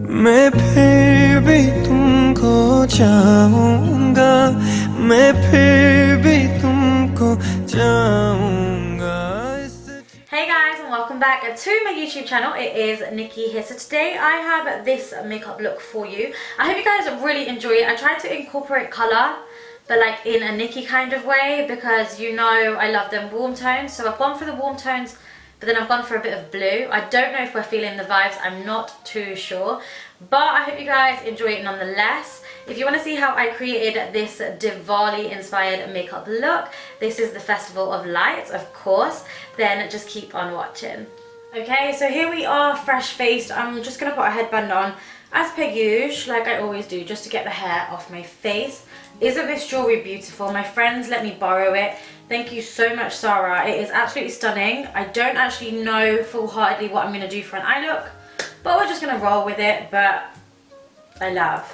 मैं फिर भी तुमको चाहूँगा मैं फिर भी तुमको चाहूँगा. Hey guys, and welcome back to my YouTube channel. It is Nikki here. So today I have this makeup look for you. I hope you guys really enjoy it. I tried to incorporate colour, but like in a Nikki kind of way, because you know I love them warm tones. So I've gone for the warm tones, but then I've gone for a bit of blue. I don't know if we're feeling the vibes, I'm not too sure. But I hope you guys enjoy it nonetheless. If you want to see how I created this Diwali inspired makeup look, this is the Festival of Lights, of course, then just keep on watching. Okay, so here we are, fresh faced. I'm just going to put a headband on as per usual, like I always do, just to get the hair off my face. Isn't this jewellery beautiful? My friends let me borrow it. Thank you so much, Sarah. It is absolutely stunning. I don't actually know full-heartedly what I'm going to do for an eye look, but we're just going to roll with it, but I love.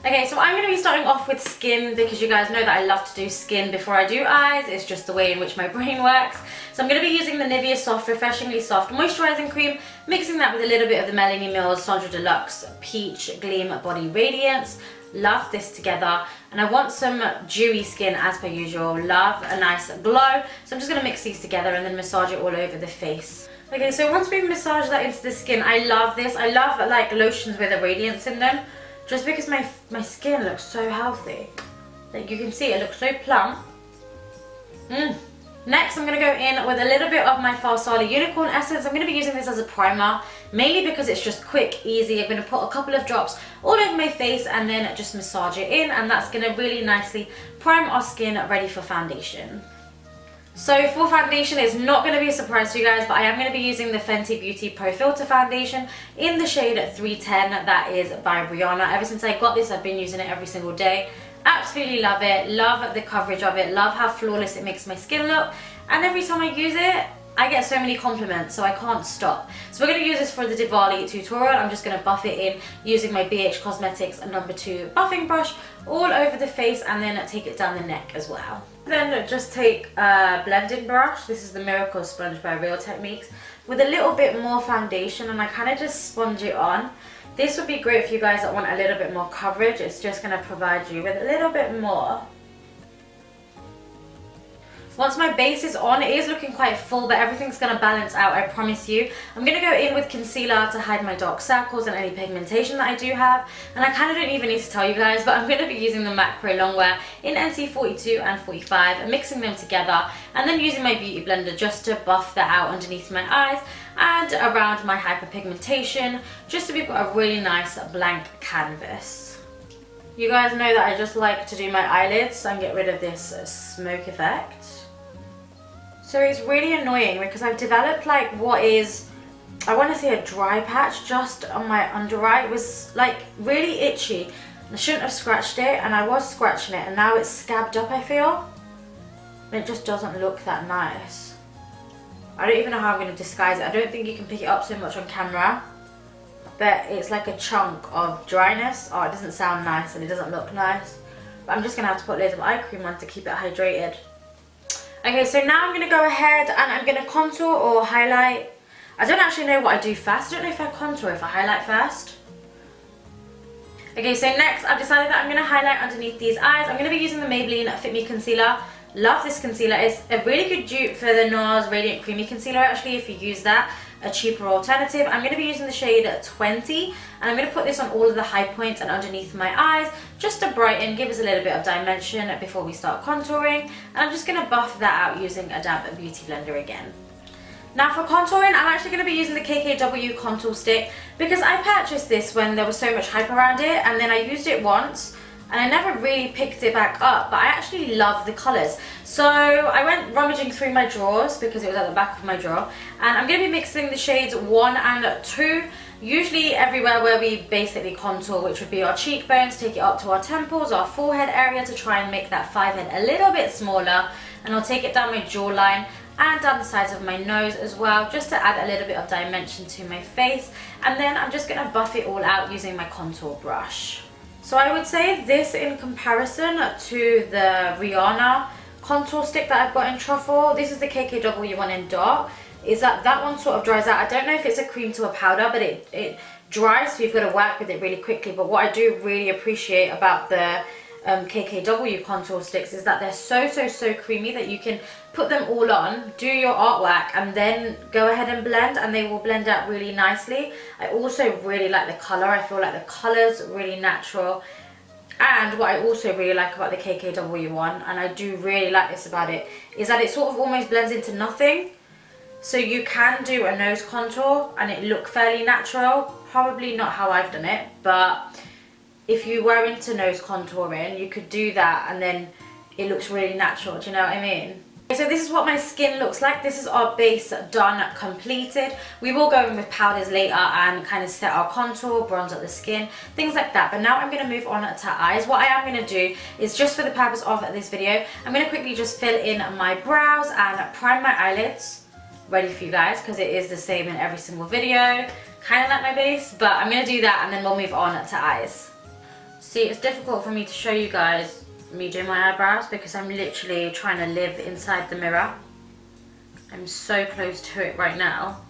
Okay, so I'm going to be starting off with skin because you guys know that I love to do skin before I do eyes. It's just the way in which my brain works. So I'm going to be using the NIVEA Soft, Refreshingly Soft Moisturizing Cream, mixing that with a little bit of the MELANIE MILLS sonjradeluxe Peach Gleam Body Radiance. Love this together, and I want some dewy skin as per usual. Love a nice glow, so I'm just going to mix these together and then massage it all over the face. Okay, so once we've massaged that into the skin, I love this. I love like lotions with a radiance in them, just because my skin looks so healthy. Like you can see, it looks so plump. Next, I'm going to go in with a little bit of my FARSALI Unicorn Essence. I'm going to be using this as a primer, mainly because it's just quick, easy. I'm going to put a couple of drops all over my face and then just massage it in, and that's going to really nicely prime our skin ready for foundation. So for foundation, it's not going to be a surprise to you guys, but I am going to be using the Fenty Beauty Pro Filter Foundation in the shade 310. That is by Rihanna. Ever since I got this, I've been using it every single day. Absolutely love it, love the coverage of it, love how flawless it makes my skin look, and every time I use it I get so many compliments, so I can't stop. So we're going to use this for the Diwali tutorial. I'm just going to buff it in using my BH Cosmetics No. 2 buffing brush all over the face, and then take it down the neck as well. Then just take a blending brush. This is the Miracle Sponge by Real Techniques, with a little bit more foundation, and I kind of just sponge it on. This would be great for you guys that want a little bit more coverage. It's just going to provide you with a little bit more. Once my base is on, it is looking quite full, but everything's going to balance out, I promise you. I'm going to go in with concealer to hide my dark circles and any pigmentation that I do have. And I kind of don't even need to tell you guys, but I'm going to be using the MAC Pro Longwear in NC 42 and 45, and mixing them together, and then using my beauty blender just to buff that out underneath my eyes and around my hyperpigmentation, just so we've got a really nice blank canvas. You guys know that I just like to do my eyelids and get rid of this smoke effect. So it's really annoying because I've developed like what is, I want to say, a dry patch just on my under eye. It was like really itchy. I shouldn't have scratched it, and I was scratching it, and now it's scabbed up, I feel. And it just doesn't look that nice. I don't even know how I'm going to disguise it. I don't think you can pick it up so much on camera, but it's like a chunk of dryness. Oh, it doesn't sound nice and it doesn't look nice. But I'm just going to have to put loads of eye cream on to keep it hydrated. Okay, so now I'm going to go ahead and I'm going to contour or highlight. I don't actually know what I do first. I don't know if I contour or if I highlight first. Okay, so next I've decided that I'm going to highlight underneath these eyes. I'm going to be using the Maybelline Fit Me Concealer. Love this concealer. It's a really good dupe for the NARS Radiant Creamy Concealer, actually, if you use that. A cheaper alternative. I'm going to be using the shade 20, and I'm going to put this on all of the high points and underneath my eyes just to brighten, give us a little bit of dimension before we start contouring. And I'm just going to buff that out using a damp beauty blender again. Now for contouring, I'm actually going to be using the KKW contour stick because I purchased this when there was so much hype around it, and then I used it once and I never really picked it back up, but I actually love the colours. So I went rummaging through my drawers because it was at the back of my drawer, and I'm going to be mixing the shades 1 and 2, usually everywhere where we basically contour, which would be our cheekbones, take it up to our temples, our forehead area, to try and make that 5 head a little bit smaller, and I'll take it down my jawline and down the sides of my nose as well, just to add a little bit of dimension to my face. And then I'm just going to buff it all out using my contour brush. So I would say this, in comparison to the Rihanna contour stick that I've got in Truffle, this is the KKW one in dark, is that one sort of dries out. I don't know if it's a cream to a powder, but it dry, so you've got to work with it really quickly. But what I do really appreciate about the KKW contour sticks is that they're so creamy that you can put them all on, do your artwork, and then go ahead and blend, and they will blend out really nicely. I also really like the colour. I feel like the colour's really natural. And what I also really like about the KKW one, and I do really like this about it, is that it sort of almost blends into nothing. So you can do a nose contour and it look fairly natural. Probably not how I've done it, but if you were into nose contouring, you could do that and then it looks really natural. Do you know what I mean? So this is what my skin looks like. This is our base done, completed. We will go in with powders later and kind of set our contour, bronze up the skin, things like that. But now I'm going to move on to eyes. What I am going to do is, just for the purpose of this video, I'm going to quickly just fill in my brows and prime my eyelids. Ready for you guys, because it is the same in every single video. Kind of like my base, but I'm going to do that and then we'll move on to eyes. See, it's difficult for me to show you guys me doing my eyebrows because I'm literally trying to live inside the mirror. I'm so close to it right now.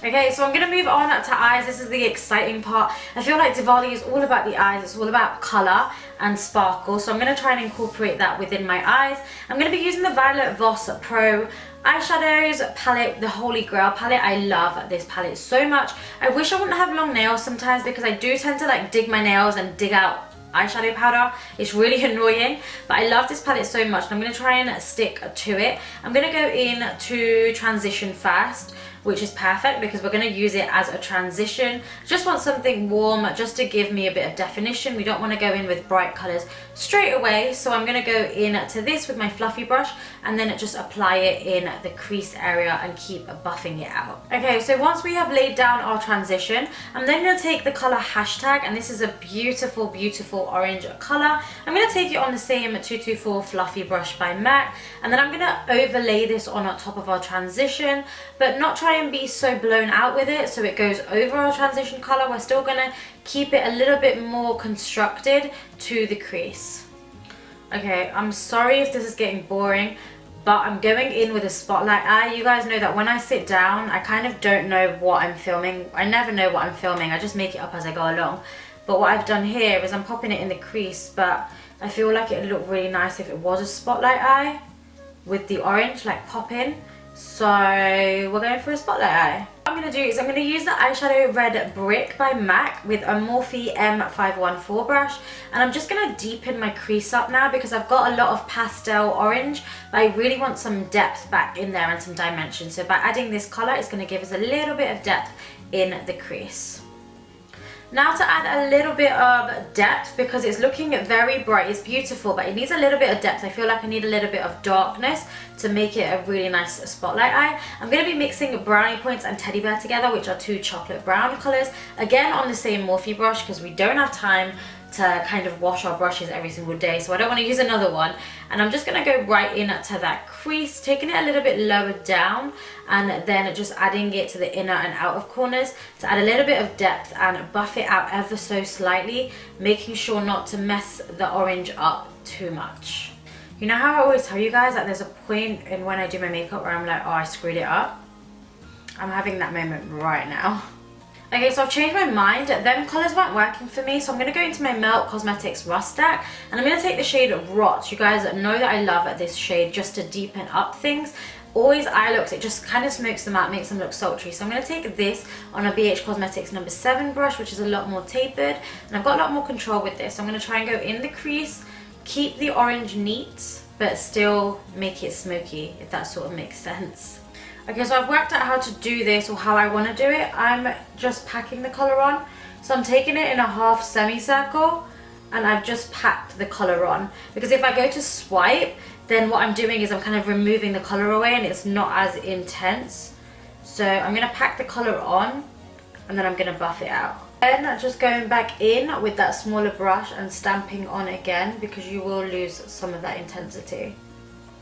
Okay, so I'm going to move on to eyes. This is the exciting part. I feel like Diwali is all about the eyes. It's all about colour and sparkle. So I'm going to try and incorporate that within my eyes. I'm going to be using the Violet VOSS Pro eyeshadows palette, the Holy Grail palette. I love this palette so much. I wish I wouldn't have long nails sometimes because I do tend to like dig my nails and dig out eyeshadow powder. It's really annoying, but I love this palette so much and I'm going to try and stick to it. I'm going to go in to transition first, which is perfect because we're going to use it as a transition. Just want something warm just to give me a bit of definition. We don't want to go in with bright colours straight away, so I'm going to go in to this with my fluffy brush and then just apply it in the crease area and keep buffing it out. Okay, so once we have laid down our transition, I'm then going to take the colour Hashtag, and this is a beautiful orange colour. I'm going to take it on the same 224 fluffy brush by MAC, and then I'm going to overlay this on top of our transition, but not try and be so blown out with it so it goes over our transition colour. We're still going to keep it a little bit more constructed to the crease. Okay, I'm sorry if this is getting boring, but I'm going in with a spotlight eye. You guys know that when I sit down, I kind of don't know what I'm filming. I never know what I'm filming. I just make it up as I go along. But what I've done here is I'm popping it in the crease, but I feel like it would look really nice if it was a spotlight eye with the orange like pop in. So we're going for a spotlight eye. What I'm going to do is I'm going to use the eyeshadow Red Brick by MAC with a Morphe M514 brush, and I'm just going to deepen my crease up now because I've got a lot of pastel orange, but I really want some depth back in there and some dimension. So by adding this colour, it's going to give us a little bit of depth in the crease. Now to add a little bit of depth, because it's looking very bright, it's beautiful, but it needs a little bit of depth. I feel like I need a little bit of darkness to make it a really nice spotlight eye. I'm going to be mixing Brownie Points and Teddy Bear together, which are two chocolate brown colours, again on the same Morphe brush because we don't have time to kind of wash our brushes every single day, so I don't want to use another one. And I'm just going to go right into that crease, taking it a little bit lower down and then just adding it to the inner and outer corners to add a little bit of depth and buff it out ever so slightly, making sure not to mess the orange up too much. You know how I always tell you guys that there's a point in when I do my makeup where I'm like, oh, I screwed it up? I'm having that moment right now. Okay, so I've changed my mind. Them colours weren't working for me, so I'm going to go into my Melt Cosmetics Rust Stack, and I'm going to take the shade Rot. You guys know that I love this shade just to deepen up things. Always eye looks, it just kind of smokes them out, makes them look sultry. So I'm going to take this on a BH Cosmetics No. 7 brush, which is a lot more tapered, and I've got a lot more control with this. So I'm going to try and go in the crease, keep the orange neat, but still make it smoky, if that sort of makes sense. Okay, so I've worked out how to do this, or how I want to do it. I'm just packing the colour on. So I'm taking it in a half semicircle and I've just packed the colour on. Because if I go to swipe, then what I'm doing is I'm kind of removing the colour away and it's not as intense. So I'm going to pack the colour on and then I'm going to buff it out. Then just going back in with that smaller brush and stamping on again because you will lose some of that intensity.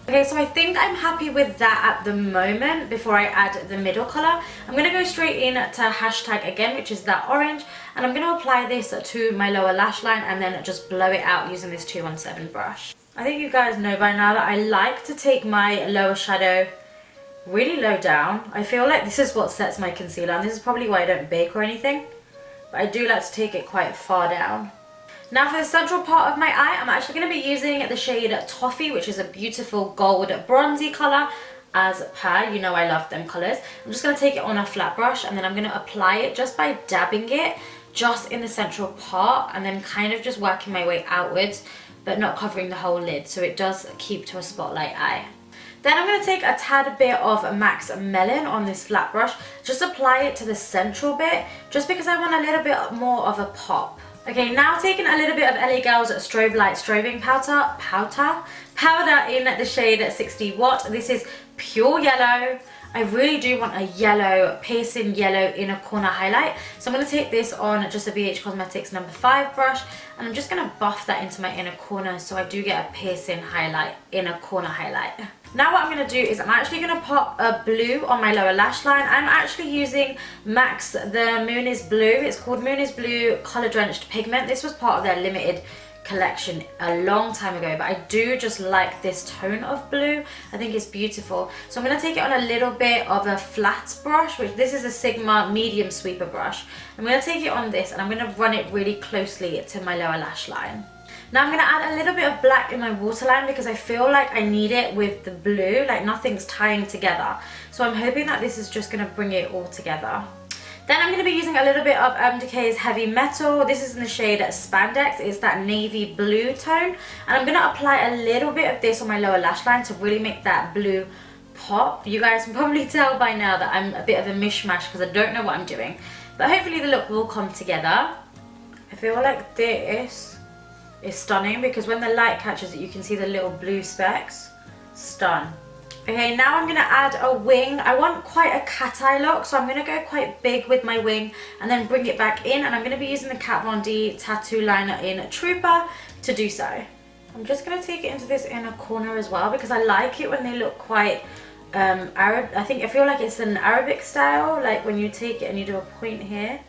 Okay, so I think I'm happy with that at the moment before I add the middle colour. I'm going to go straight in to Hashtag again, which is that orange, and I'm going to apply this to my lower lash line and then just blow it out using this 217 brush. I think you guys know by now that I like to take my lower shadow really low down. I feel like this is what sets my concealer, and this is probably why I don't bake or anything, but I do like to take it quite far down. Now for the central part of my eye, I'm actually going to be using the shade Toffee, which is a beautiful gold bronzy colour as per. You know I love them colours. I'm just going to take it on a flat brush, and then I'm going to apply it just by dabbing it just in the central part, and then kind of just working my way outwards, but not covering the whole lid, so it does keep to a spotlight eye. Then I'm going to take a tad bit of MAC's Melon on this flat brush, just apply it to the central bit, just because I want a little bit more of a pop. Okay, now taking a little bit of LA Girl's Strobe Light Strobing powder in the shade 60 Watt. This is pure yellow. I really do want a yellow, piercing yellow inner corner highlight. So I'm going to take this on just a BH Cosmetics number 5 brush, and I'm just going to buff that into my inner corner so I do get a piercing highlight, inner corner highlight. Now what I'm going to do is I'm actually going to pop a blue on my lower lash line. I'm actually using MAC's The Moon is Blue. It's called Moon is Blue Colour Drenched Pigment. This was part of their limited collection a long time ago, but I do just like this tone of blue. I think it's beautiful. So I'm going to take it on a little bit of a flat brush, which this is a Sigma medium sweeper brush. I'm going to take it on this, and I'm going to run it really closely to my lower lash line. Now I'm going to add a little bit of black in my waterline because I feel like I need it with the blue, like nothing's tying together. So I'm hoping that this is just going to bring it all together. Then I'm going to be using a little bit of Urban Decay's Heavy Metal. This is in the shade Spandex. It's that navy blue tone. And I'm going to apply a little bit of this on my lower lash line to really make that blue pop. You guys can probably tell by now that I'm a bit of a mishmash because I don't know what I'm doing. But hopefully the look will come together. I feel like this is stunning because when the light catches it, you can see the little blue specks. Stun. Okay, now I'm going to add a wing. I want quite a cat eye look, so I'm going to go quite big with my wing and then bring it back in, and I'm going to be using the Kat Von D tattoo liner in Trooper to do so. I'm just going to take it into this inner corner as well because I like it when they look quite Arab. I feel like it's an Arabic style, like when you take it and you do a point here,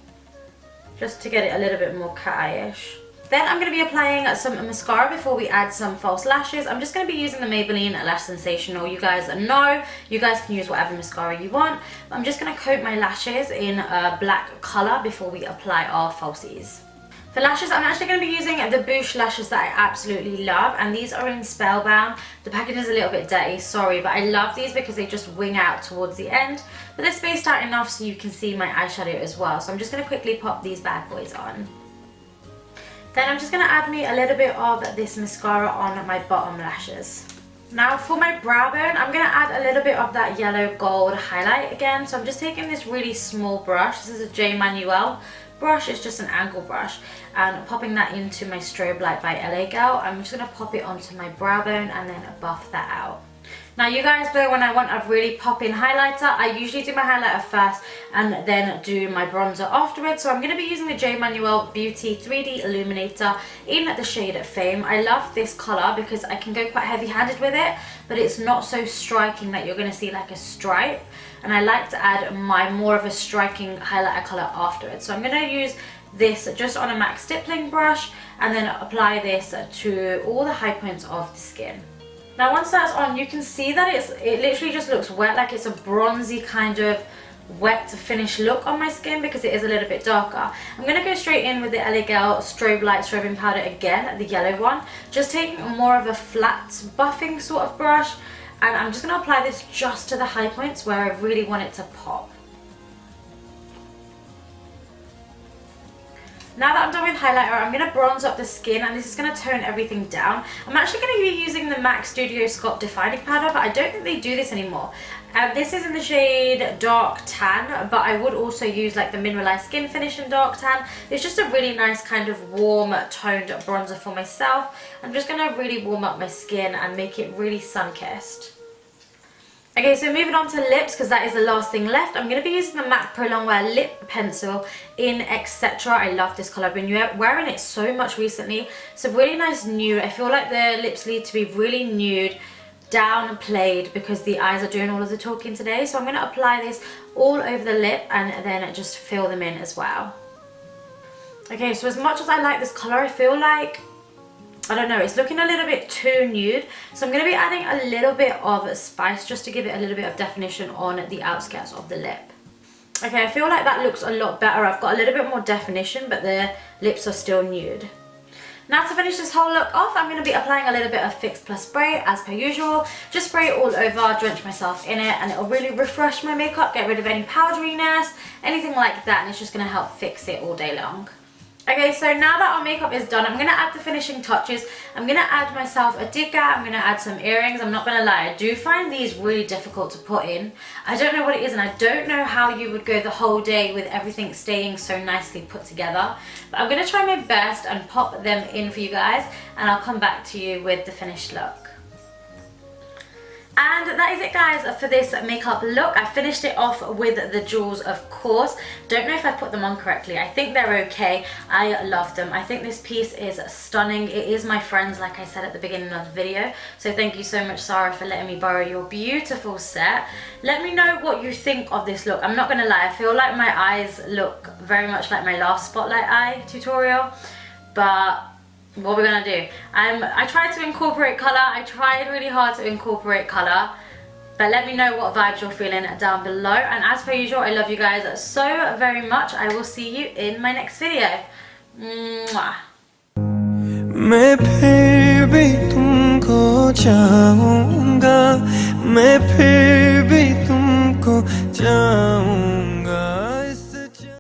just to get it a little bit more cat eye-ish. Then I'm going to be applying some mascara before we add some false lashes. I'm just going to be using the Maybelline Lash Sensational. You guys know, you guys can use whatever mascara you want. I'm just going to coat my lashes in a black colour before we apply our falsies. For lashes, I'm actually going to be using the Boosh lashes that I absolutely love, and these are in Spellbound. The packaging is a little bit dirty, sorry, but I love these because they just wing out towards the end, but they're spaced out enough so you can see my eyeshadow as well. So I'm just going to quickly pop these bad boys on. Then I'm just going to add me a little bit of this mascara on my bottom lashes. Now for my brow bone, I'm going to add a little bit of that yellow gold highlight again. So I'm just taking this really small brush. This is a J. Manuel brush. It's just an angle brush. And popping that into my Strobe Light by LA Girl. I'm just going to pop it onto my brow bone and then buff that out. Now you guys know when I want a really popping highlighter, I usually do my highlighter first and then do my bronzer afterwards. So I'm going to be using the J. Manuel Beauty 3D Illuminator in the shade Fame. I love this colour because I can go quite heavy-handed with it, but it's not so striking that you're going to see like a stripe. And I like to add my more of a striking highlighter colour afterwards. So I'm going to use this just on a MAC stippling brush and then apply this to all the high points of the skin. Now once that's on, you can see that it literally just looks wet, like it's a bronzy kind of wet finish look on my skin because it is a little bit darker. I'm going to go straight in with the LA Girl Strobe Light Strobing Powder again, the yellow one. Just taking more of a flat buffing sort of brush, and I'm just going to apply this just to the high points where I really want it to pop. Now that I'm done with highlighter, I'm going to bronze up the skin, and this is going to tone everything down. I'm actually going to be using the MAC Studio Sculpt Defining Powder, but I don't think they do this anymore. This is in the shade Dark Tan, but I would also use like the Mineralise Skin Finish in Dark Tan. It's just a really nice kind of warm toned bronzer for myself. I'm just going to really warm up my skin and make it really sun-kissed. Okay, so moving on to lips, because that is the last thing left. I'm going to be using the MAC Pro Longwear Lip Pencil in Etc. I love this colour. I've been wearing it so much recently. It's a really nice nude. I feel like the lips need to be really nude, downplayed, because the eyes are doing all of the talking today. So I'm going to apply this all over the lip and then just fill them in as well. Okay, so as much as I like this colour, I feel like I don't know, it's looking a little bit too nude. So I'm going to be adding a little bit of spice just to give it a little bit of definition on the outskirts of the lip. Okay, I feel like that looks a lot better. I've got a little bit more definition, but the lips are still nude. Now to finish this whole look off, I'm going to be applying a little bit of Fix Plus spray as per usual. Just spray it all over, drench myself in it, and it'll really refresh my makeup, get rid of any powderiness, anything like that, and it's just going to help fix it all day long. Okay, so now that our makeup is done, I'm going to add the finishing touches. I'm going to add myself a digger, I'm going to add some earrings. I'm not going to lie, I do find these really difficult to put in. I don't know what it is, and I don't know how you would go the whole day with everything staying so nicely put together. But I'm going to try my best and pop them in for you guys, and I'll come back to you with the finished look. And that is it, guys, for this makeup look. I finished it off with the jewels, of course. Don't know if I put them on correctly. I think they're okay. I love them. I think this piece is stunning. It is my friend's, like I said at the beginning of the video. So thank you so much, Sarah, for letting me borrow your beautiful set. Let me know what you think of this look. I'm not going to lie. I feel like my eyes look very much like my last spotlight eye tutorial. But what we're gonna do, I tried to incorporate color. I tried really hard to incorporate color, but let me know what vibes you're feeling down below. And as per usual, I love you guys so very much. I will see you in my next video. Mwah. मैं फिर भी तुमको चाहूँगा, मैं फिर भी तुमको चाहूँगा.